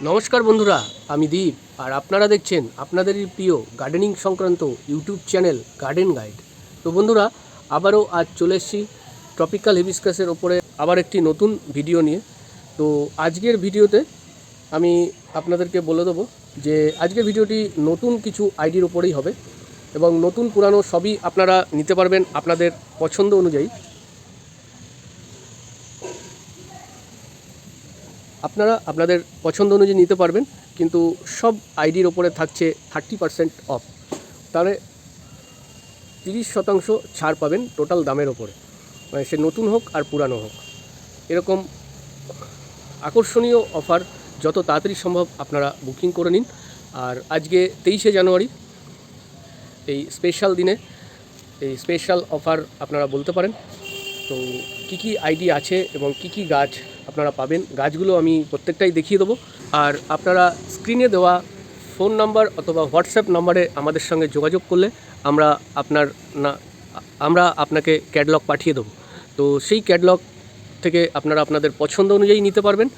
নমস্কার বন্ধুরা, আমি দীপ আর আপনারা দেখছেন আপনাদেরই প্রিয় গার্ডেনিং সংক্রান্ত ইউটিউব চ্যানেল গার্ডেন গাইড। তো বন্ধুরা, আবারও আজ চলে এসেছি ট্রপিক্যাল হিবিস্কাসের ওপরে আবার একটি নতুন ভিডিও নিয়ে। তো আজকের ভিডিওতে আমি আপনাদেরকে বলে দেবো যে আজকের ভিডিওটি নতুন কিছু আইডির ওপরেই হবে এবং নতুন পুরানো সবই আপনারা নিতে পারবেন আপনাদের পছন্দ অনুযায়ী। আপনারা আপনাদের পছন্দ অনুযায়ী নিতে পারবেন, কিন্তু সব আইডির ওপরে থাকছে 30% অফ, তাহলে 30% ছাড় পাবেন টোটাল দামের ওপরে, মানে সে নতুন হোক আর পুরানো হোক। এরকম আকর্ষণীয় অফার যত তাড়াতাড়ি সম্ভব আপনারা বুকিং করে নিন। আর আজকে 23শে জানুয়ারি, এই স্পেশাল দিনে এই স্পেশাল অফার আপনারা বলতে পারেন। তো কী আইডি আছে এবং কী গাছ আপনারা পাবেন, গাছগুলো আমি প্রত্যেকটাই দেখিয়ে দেবো। আর আপনারা স্ক্রিনে দেওয়া ফোন নাম্বার অথবা হোয়াটসঅ্যাপ নাম্বারে আমাদের সঙ্গে যোগাযোগ করলে আমরা আপনাকে ক্যাটালগ পাঠিয়ে দেবো। তো সেই ক্যাটালগ থেকে আপনারা আপনাদের পছন্দ অনুযায়ী নিতে পারবেন।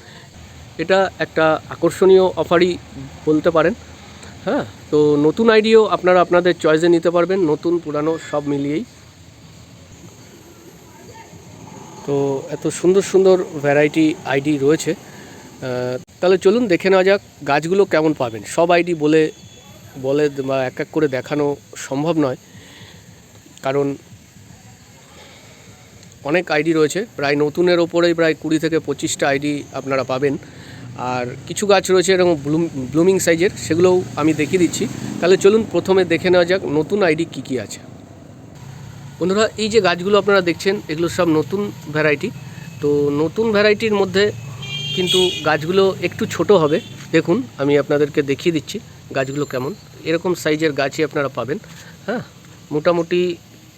এটা একটা আকর্ষণীয় অফারই বলতে পারেন। হ্যাঁ, তো নতুন আইডিও আপনারা আপনাদের চয়েসে নিতে পারবেন, নতুন পুরানো সব মিলিয়েই। তো এত সুন্দর সুন্দর ভ্যারাইটি আইডি রয়েছে, তাহলে চলুন দেখে নেওয়া যাক গাছগুলো কেমন পাবেন। সব আইডি বলে বা এক এক করে দেখানো সম্ভব নয়, কারণ অনেক আইডি রয়েছে। প্রায় নতুনের ওপরেই প্রায় 20 থেকে 25টা আইডি আপনারা পাবেন। আর কিছু গাছ রয়েছে এরকম ব্লুমিং সাইজের, সেগুলোও আমি দেখিয়ে দিচ্ছি। তাহলে চলুন প্রথমে দেখে নেওয়া যাক নতুন আইডি কী আছে। বন্ধুরা, এই যে গাছগুলো আপনারা দেখছেন এগুলো সব নতুন ভ্যারাইটি। তো নতুন ভ্যারাইটির মধ্যে কিন্তু গাছগুলো একটু ছোট হবে। দেখুন, আমি আপনাদেরকে দেখিয়ে দিচ্ছি গাছগুলো কেমন। এরকম সাইজের গাছই আপনারা পাবেন। হ্যাঁ, মোটামুটি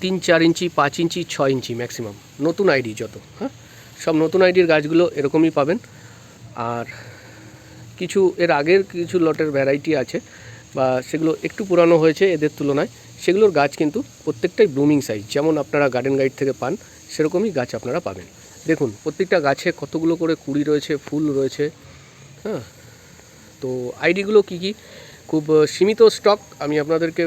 3-4 ইঞ্চি, 5 ইঞ্চি, 6 ইঞ্চি ম্যাক্সিমাম নতুন আইডি যত। হ্যাঁ, সব নতুন আইডির গাছগুলো এরকমই পাবেন। আর কিছু এর আগের কিছু লটের ভ্যারাইটি আছে বা সেগুলো একটু পুরানো হয়েছে এদের তুলনায়, সেগুলোর গাছ কিন্তু প্রত্যেকটাই ব্লুমিং সাইজ, যেমন আপনারা গার্ডেন গাইড থেকে পান সেরকমই গাছ আপনারা পাবেন। দেখুন, প্রত্যেকটা গাছে কতগুলো করে কুড়ি রয়েছে, ফুল রয়েছে। হ্যাঁ, তো আইডিগুলো কী খুব সীমিত স্টক। আমি আপনাদেরকে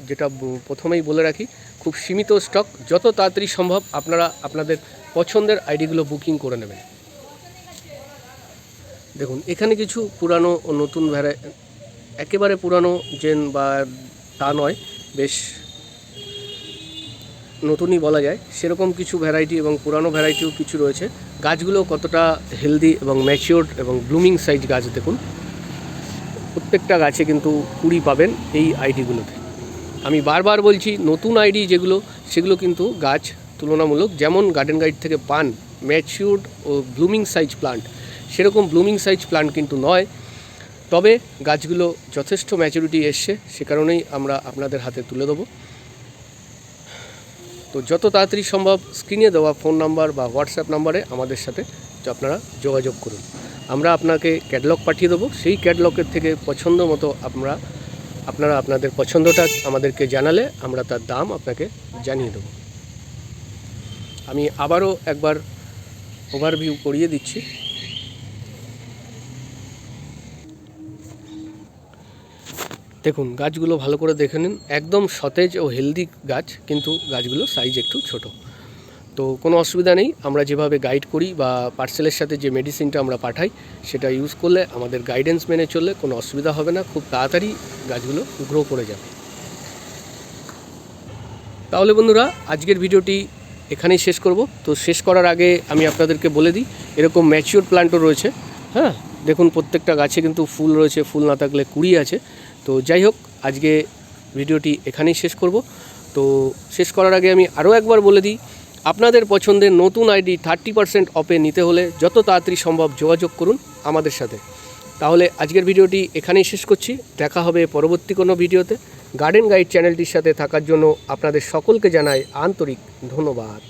যেটা প্রথমেই বলে রাখি, খুব সীমিত স্টক। যত তাড়াতাড়ি সম্ভব আপনারা আপনাদের পছন্দের আইডিগুলো বুকিং করে নেবেন। দেখুন, এখানে কিছু পুরানো ও নতুন একেবারে পুরানো জেন বা তা নয়, বেশ নতুনই বলা যায় সেরকম কিছু ভ্যারাইটি এবং পুরানো ভ্যারাইটিও কিছু রয়েছে। গাছগুলো কতটা হেলদি এবং ম্যাচিওর্ড এবং ব্লুমিং সাইজ গাছ দেখুন। প্রত্যেকটা গাছে কিন্তু কুড়ি পাবেন এই আইডিগুলোতে। আমি বারবার বলছি, নতুন আইডি যেগুলো সেগুলো কিন্তু গাছ তুলনামূলক যেমন গার্ডেন গাইড থেকে পান ম্যাচিওর্ড ও ব্লুমিং সাইজ প্লান্ট, সেরকম ব্লুমিং সাইজ প্লান্ট কিন্তু নয়। তবে গাছগুলো যথেষ্ট ম্যাচুরিটি এসছে, সে কারণেই আমরা আপনাদের হাতে তুলে দেবো। তো যত তাড়াতাড়ি সম্ভব স্ক্রিনে দেওয়া ফোন নাম্বার বা হোয়াটসঅ্যাপ নাম্বারে আমাদের সাথে আপনারা যোগাযোগ করুন। আমরা আপনাকে ক্যাটালগ পাঠিয়ে দেবো। সেই ক্যাটালগের থেকে পছন্দ মতো আপনারা আপনাদের পছন্দটা আমাদেরকে জানালে আমরা তার দাম আপনাকে জানিয়ে দেবো। আমি আবারও একবার ওভারভিউ করিয়ে দিচ্ছি। দেখুন, গাছগুলো ভালো করে দেখে নিন, একদম সতেজ ও হেলদি গাছ, কিন্তু গাছগুলো সাইজ একটু ছোট। তো কোনো অসুবিধা নেই, আমরা যেভাবে গাইড করি বা পার্সেলের সাথে যে মেডিসিনটা আমরা পাঠাই সেটা ইউজ করলে, আমাদের গাইডেন্স মেনে চললে কোনো অসুবিধা হবে না, খুব তাড়াতাড়ি গাছগুলো গ্রো করে যাবে। তাহলে বন্ধুরা, আজকের ভিডিওটি এখানেই শেষ করব। তো শেষ করার আগে আমি আপনাদেরকে বলে দিই, এরকম ম্যাচিওর প্ল্যান্টও রয়েছে। হ্যাঁ, দেখুন প্রত্যেকটা গাছে কিন্তু ফুল রয়েছে, ফুল না থাকলে কুড়ি আছে। তো যাই হোক, আজকে ভিডিওটি এখানেই শেষ করব। তো শেষ করার আগে আমি আরও একবার বলে দিই, আপনাদের পছন্দের নতুন আইডি 30% অফে নিতে হলে যত তাড়াতাড়ি সম্ভব যোগাযোগ করুন আমাদের সাথে। তাহলে আজকের ভিডিওটি এখানেই শেষ করছি। দেখা হবে পরবর্তী কোনো ভিডিওতে। গার্ডেন গাইড চ্যানেলটির সাথে থাকার জন্য আপনাদের সকলকে জানাই আন্তরিক ধন্যবাদ।